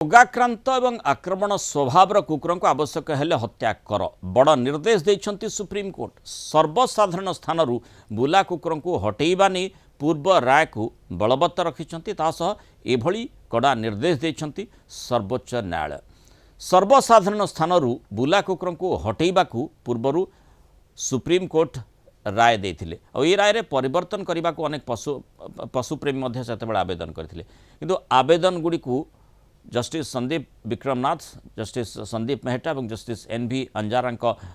रोगाक्रांत एवं आक्रमण स्वभाव कुकुर को आवश्यक हेले हत्या कर बड़ निर्देश देइछंती सुप्रीम कोर्ट। सर्वसाधारण स्थान बुला कुकुर को हटेइबा नहीं पूर्व राय को बलवत्तर रखिछंती। तासह एभली कड़ा निर्देश देइछंती सर्वोच्च न्यायालय। सर्वसाधारण स्थान बुला कुकुर को हटेइबा को पूर्व सुप्रीम कोर्ट राय देथिले और ये राय रे परिवर्तन करने को अनेक पशुप्रेमी मध्य सेतेबेले आवेदन करथिले, किंतु आवेदन गुडी को जस्टिस संदीप विक्रमनाथ, जस्टिस संदीप मेहटा और जस्टिस एन.वी. अंजारा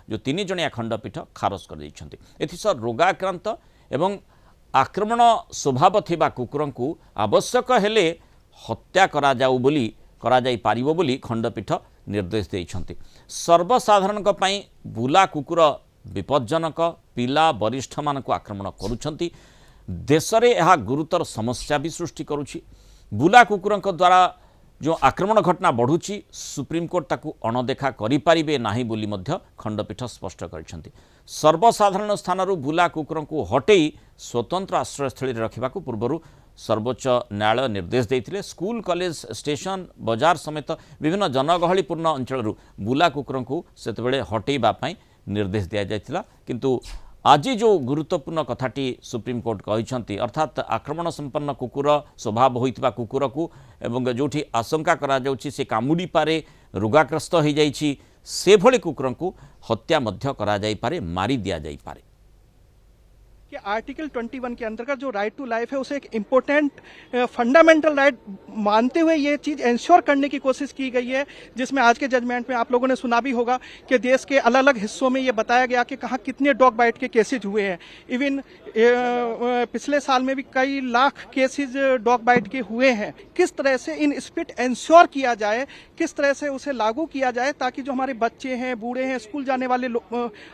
जो तीन जणिया खंडपीठ खारज कर दैछंती। एथिसह रोगाक्रांत एवं आक्रमण स्वभाव थिबा कुकुर को आवश्यक हेले हत्या करा जाऊ बोली करा जाई पारिबो बोली खंडपीठ निर्देश देइछंती। सर्वसाधारण पई बुला कुकुर विपज्जनक, पिला वरिष्ठ मानक आक्रमण करुछंती। देश रे यह गुरुतर समस्या भी सृष्टि करुछि। बुला कुकुर द्वारा जो आक्रमण घटना बढ़ुची सुप्रीम कोर्ट ताकू अणदेखा करिपारिबे नाही बोली मध्य खंडपीठ स्पष्ट करिसेंती। सर्वसाधारण स्थान बुला कुकुर को हटेई स्वतंत्र आश्रयस्थली रखा पूर्व सर्वोच्च न्यायालय निर्देश देते। स्कूल, कॉलेज, स्टेशन, बाजार समेत विभिन्न जनगहलीपूर्ण अंचल बुला कुकुर को सेतबेले हटेइबा पई निर्देश दिया जायतिला, किंतु आज जो गुरुत्वपूर्ण कथाटी सुप्रीम कोर्ट कहते अर्थात आक्रमण संपन्न कुकुर स्वभाव होइतिबा कुकुर को एवं जोठी आशंका करा जाउछि से कामुडी पारे, रोगाग्रस्त हो जाइछि, से भली कुकुर को हत्या मध्य करा जाई पारे, मारी दिया जाई पारे। कि आर्टिकल 21 के अंतर्गत जो राइट टू लाइफ है उसे एक इम्पोर्टेंट फंडामेंटल राइट मानते हुए ये चीज़ इंश्योर करने की कोशिश की गई है, जिसमें आज के जजमेंट में आप लोगों ने सुना भी होगा कि देश के अलग अलग हिस्सों में ये बताया गया कि कहाँ कितने डॉग बाइट के केसेज हुए हैं। इवन पिछले साल में भी कई लाख केसेज डॉग बाइट के हुए हैं। किस तरह से इन स्पिट इंश्योर किया जाए, किस तरह से उसे लागू किया जाए ताकि जो हमारे बच्चे हैं, बूढ़े हैं, स्कूल जाने वाले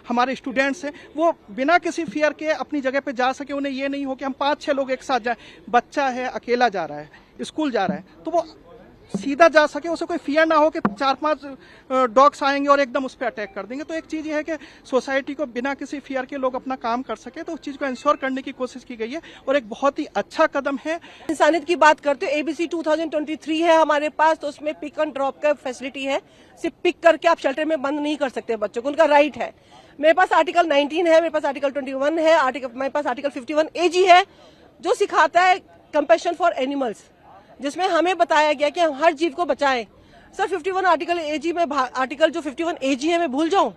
हमारे स्टूडेंट्स हैं, वो बिना किसी फियर के अपनी जगह पे जा सके। उन्हें ये नहीं हो कि हम 5-6 लोग एक साथ जाए, बच्चा है अकेला जा रहा है, स्कूल जा रहा है, तो वो सीधा जा सके, उसे कोई फियर ना हो कि 4-5 डॉग्स आएंगे और एकदम उस पर अटैक कर देंगे। तो एक चीज़ ये है कि सोसाइटी को बिना किसी फियर के लोग अपना काम कर सके, तो उस चीज़ को इंश्योर करने की कोशिश की गई है और एक बहुत ही अच्छा कदम है। इंसानियत की बात करते हो, ABC 2023 है हमारे पास, तो उसमें पिक एंड ड्रॉप का फैसिलिटी है। सिर्फ पिक करके आप शेल्टर में बंद नहीं कर सकते बच्चों को, उनका राइट है। मेरे पास आर्टिकल 19 है, मेरे पास आर्टिकल 21 है, मेरे पास आर्टिकल 51 AG है जो सिखाता है कंपैशन फॉर एनिमल्स, जिसमें हमें बताया गया कि हम हर जीव को बचाएं। सर 51 आर्टिकल AG में आर्टिकल जो 51 AG है मैं भूल जाऊं,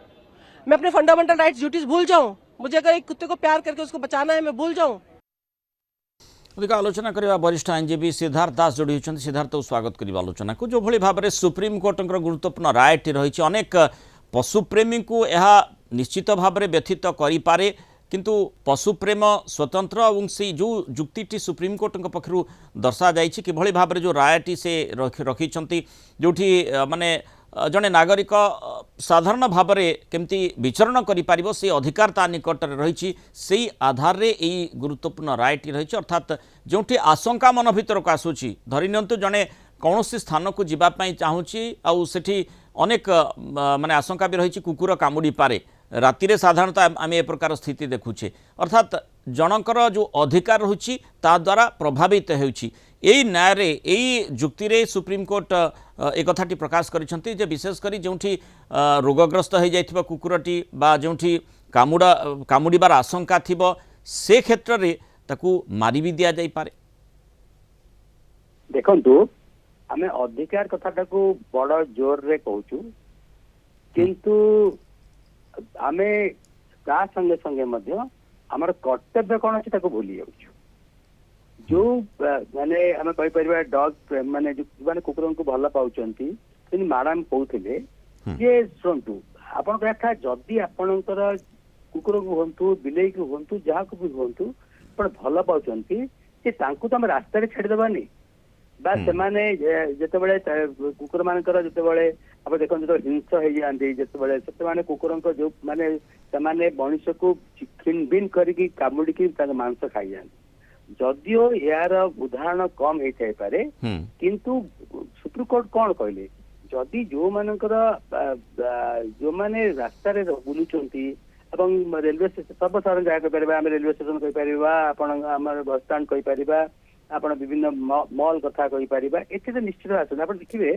मैं अपने फंडामेंटल राइट्स ड्यूटीज भूल जाऊं, मुझे अगर एक कुत्ते को प्यार करके उसको बचाना है मैं भूल जाऊं। अधिक आलोचना करवा वरिष्ठ आईनजीवी सिद्धार्थ दास जोड़ी होती। सिद्धार्थ स्वागत करवा आलोचना को। जो भली भाव में सुप्रीम कोर्ट गुरुत्वपूर्ण रायटी रही, अनेक पशुप्रेमी को यह निश्चित भाव में व्यथित करें, किंतु पशुप्रेम स्वतंत्र और से जो जुक्ति सुप्रीम कोर्ट पक्षर दर्शा जाइए कि भली भाव में जो रायटी से रखी जोठी माने जड़े नागरिक साधारण भाव में केमती विचरण कर से अधिकार ता निकट रही, से आधार रे यही गुरुत्वपूर्ण रायटी रही। अर्थात जो आशंका मन भीतर को आसूची, धरी नियंतु जड़े कौन स्थान को जीवाई चाहूँगी आठी अनेक माने आशंका भी रही कुकुर कामुड़ी पारे, राति रे साधारणतः आम ए प्रकार स्थिति देखुचे, अर्थात जनकर जो अधिकार रही द्वारा प्रभावित होउछि। यही न्याय रे यही जुक्ति रे सुप्रीम कोर्ट एक कथाटी प्रकाश करिसेंती जे विशेषकर जोठी रोगग्रस्त हो जाइथिबा कुकुरटी बा जोठी कामुड़ीबार आशंका थिबो से क्षेत्र रे ताकू मारी भी दिया जाई पारे। देखंतु आमे अधिकार कथाटा को बड़ जोर रे कहूछु, किंतु आमे ता संगे संगे मध्य हमर कर्तव्य कौन अच्छे ताको भूली जाउछु। जो माने आमे कहि परिबा डॉग माने जो माने कुकुर को भल पाउचंती, किन मैडम कहउथिले जे सुनतु आपन कथा जदी आपनकर कुकुर को होंतु, बिलेई को होंतु, जहा को भी होंतु, पण भल पाउचंती जे तांकु तो हम रास्ता रे छाड़ी दबानी बा सेमाने जेतेबेले कुकुर मानकर जेतेबेले आप देखो जो हिंस हो जाती जेतेबेले सेते माने कुकुर जो माने सेमाने मनुष्य को छिन बिन करिकी कामुड़िकी मांस खाई जाती। जदियो यार उदाहरण कम हो थाई पारे, किंतु सुप्रीम कोर्ट कौन कहले जदि जो मानकर जो माने रास्ता रे बुलुचंती एवं रेलवे स्टेशन सर्वसाधारण जगह कहि परिबा, रेलवे स्टेशन कहि परिबा, आपण हमर बस स्टैंड कहि परिबा, आपण विभिन्न मॉल कथा कहि परिबा, एते तो निश्चित आसन आपण देखिबे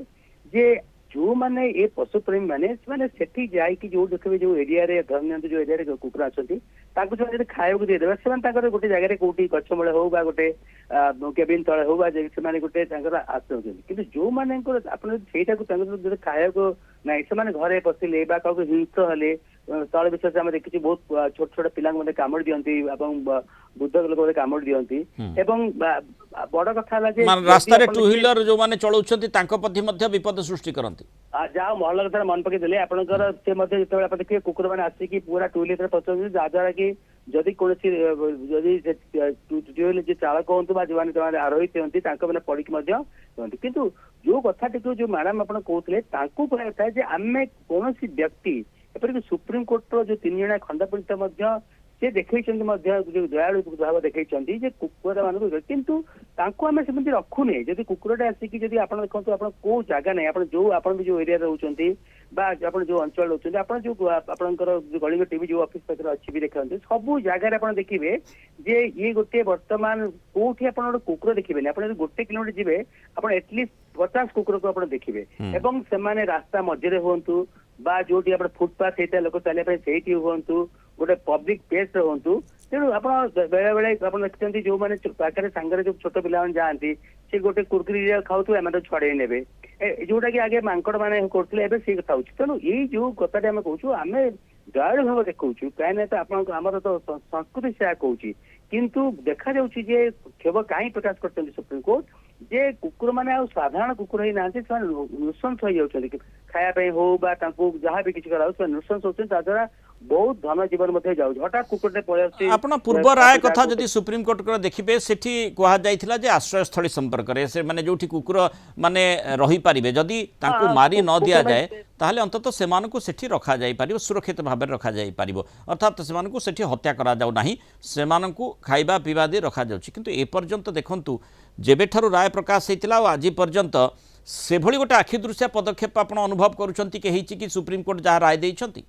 जे जो माने ए पशुप्रेमी माने सेठी जाइकी जो देखिए जो एरिया रे धरनियंत जो एरिया रे कुकुर आछंती ताकू से खाइबा दे देबा से ताकर गोटे जगह रे कोठी गछ मूले हो बा गोटे केबिन तळे हो बा जे से माने गोटे ताकर आछंती किंतु जो माने को आपण सेटा को ताकर जो खाइबा को नै से माने घरे पसिले बा काको हिंस हले तळे विशेष हम देखि बहुत छोट छोट पिलांग मने कामड़ दियंती एवं बुद्ध लोक मने कामड़ दियंती एवं बड़ कथा हला जे रास्ता रे टू व्हीलर जो माने चलाउछंती तांको पथि मध्य विपद सृष्टि करंती जहाँ महल कथा मन पकई देले आपनकर से मध्य जेतेबेले आप देखिए कुकुर माने आसी पूरा टू व्हीलर पहुंचते जहाँद्वारा कि जदि कौन जदि टू व्हीलर जे चालक हूँ जो आरोहित होती पड़िक किंतु जो कथा जो मैडम आप कहते कहना था जे आम कौन व्यक्ति एपरिक सुप्रीम कोर्टर जो 3 जणा खंडपीठ से देखई दयालु भाव देखई कुकुर मान किंतु आम से रखुने जदि कुकुरटा आसिकी जदि आप देखो आप को जगह नहीं आप जो एरिया रोचे आप जो अंचल रोचे आप जो आपंकर गलिंग टीवी जो ऑफिस पाखे अच्छी भी देखते सब जगह आप देखिए जे ये गोटे बर्तमान कोठी आप कुकुर देखिए आप गोटे किलोमीटर जी आप एटलिस्ट 50 कुकुर को आप देखिए एवं से रास्ता मझे हूँ बा जो फुटपाथ होता है लोक चलिए हूँ गोटे पब्लिक प्लेस हूँ तेणु आप बेले बेले आप देखते जो मैंने पाखे सांगे जो छोट पिला जाती सी गोटे कुरकुरी खाऊ आम तो छड़े ने जोटा कि आगे मांकड़ मैंने करते सी कथा तेणु ये जो कथा आम कहूँ आम दयालु भाव देखा कहीं आप आमर तो संस्कृति से कहूँ किंतु देखा जाऊँगी क्षोभ कहीं प्रकाश कर सुप्रीम कोर्ट जे कुकुर माने साधारण कुकुर ही ना नृशंस हो जाती खायापी हो जहाँ भी किसी नृशंस होता बहुत धन जीवन जाऊ हठात कुकुरटे पड़े आपण पूर्व राय कथा जदि सुप्रीम कोर्ट को देखिए सेठी कहा जाइथिला जे आश्रयस्थली संपर्क रे से माने जोठी कुकुर माने रही पारिबे जदि तांको मारी न दिया जाए ताहले अंततः सेमानकु सेठी रखा जाई पारिबो सुरक्षित भाव में रखा जाई पारिबो अर्थात सेमानकु सेठी हत्या करा जाउ नाही सेमानकु खाइबा पीवा दे रखा जाउची किंतु ए पर्यंत देखंतु जेबेठारु राय प्रकाश होता और आज पर्यंत से भली गोटे आखि दृश्य पदक्षेप आप अनुभव करुँच कि सुप्रीम कोर्ट जहाँ राय देइछंती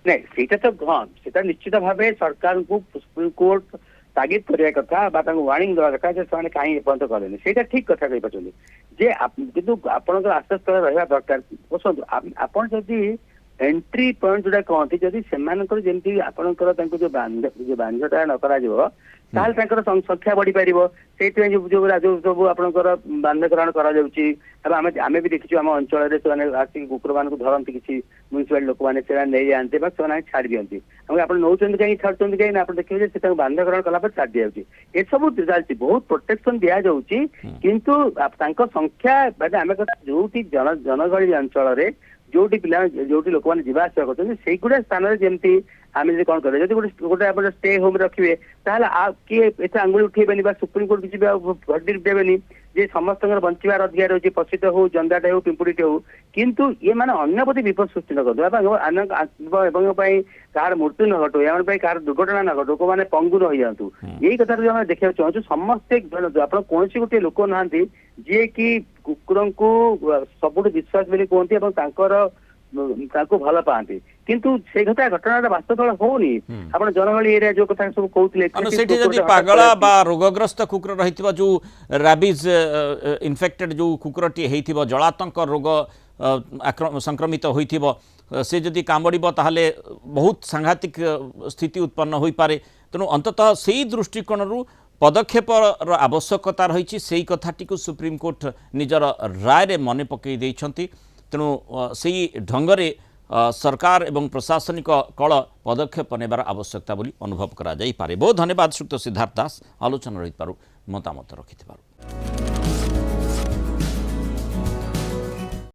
नहीं सीटा तो हाँ सीटा निश्चित भाव सरकार को सुप्रीम कोर्ट तागिद करने कथा वार्निंग देवा कथा से कहीं एपर्यंत कले से ठीक कथा कही पार्टी जे किंतु आपंकर आश्रयस्थल रहा दरकार बसतु आपड़ जदि एंट्री पॉइंट जोटा कहती जदि सेमानकर जेमती आपनकर तांको जो बांधटा न करा जिवो ताल तांकर संख्या बढ़ी पारिबो सेति जो सब आपनकर बांधकरण करा जाउची अब आमे भी देखिछु हम अंचल रे सेने आसी कुकुर मान को धरंती किछि म्युनिसिपल लोक माने सेना नै जानते बस सेना छाड़ दियंती हम आपण नौचंदी कहीं छाड़चंदी कहीं आपण देखिबे से तांको बांधकरण कला पर छाड़ दियाउची ए सब चालची बहुत प्रोटेक्शन दिया जाउची किंतु तांको संख्या माने आमे जोटी जनगहली अंचल रे जोटी पिला जोटी लोक माने जीवा आशा करछन सेई गुडा स्थान रे जेमती आमे जे कोन करे जदि गोटे आपण स्टे होम रखिबे ताहले आ के एते आंगुली उठेबेनी बा सुप्रीम कोर्ट किछि भर्डी देबेनी जे समस्त बंचार अधिकार होची पछित हो जंदाटे हो पिंपुड़ीटे हो किंतु ये माने अन्य प्रति विपद सृष्टि न कर कार मृत्यु न घटो एम कार दुर्घटना न घटो लोक मैंने पंगु रही जातु यही कथा देखा चाहूँ समस्ते आप कौन गोटे लोक ना जी कि कुकुर को सबुठ विश्वास बोली कहते भल पाती किंतु से कथा घटना वास्तव होनी आप जनगहली एरिया जो कथा सब कहते पागला बा रोगग्रस्त कुकुर रही जो राबिज इन्फेक्टेड जो कुकुरटी होती जलातंक रोग संक्रमित होइथिबो से जदि कामड़ब ताहले बहुत सांघातिक स्थिति उत्पन्न हो पारे तेणु अंततः से दृष्टिकोण पदक्षेप आवश्यकता रही से कथाटी को सुप्रीम कोर्ट निजर राय रे मन पकई देइछंती तेणु से ढंगरे सरकार एवं प्रशासनिक कल पदक्षेप नेबार आवश्यकता बोली अनुभव करा जाई पारे। बहुत धन्यवाद श्रीयुक्त सिद्धार्थ दास आलोचना रही मतामत रखिथिबारु।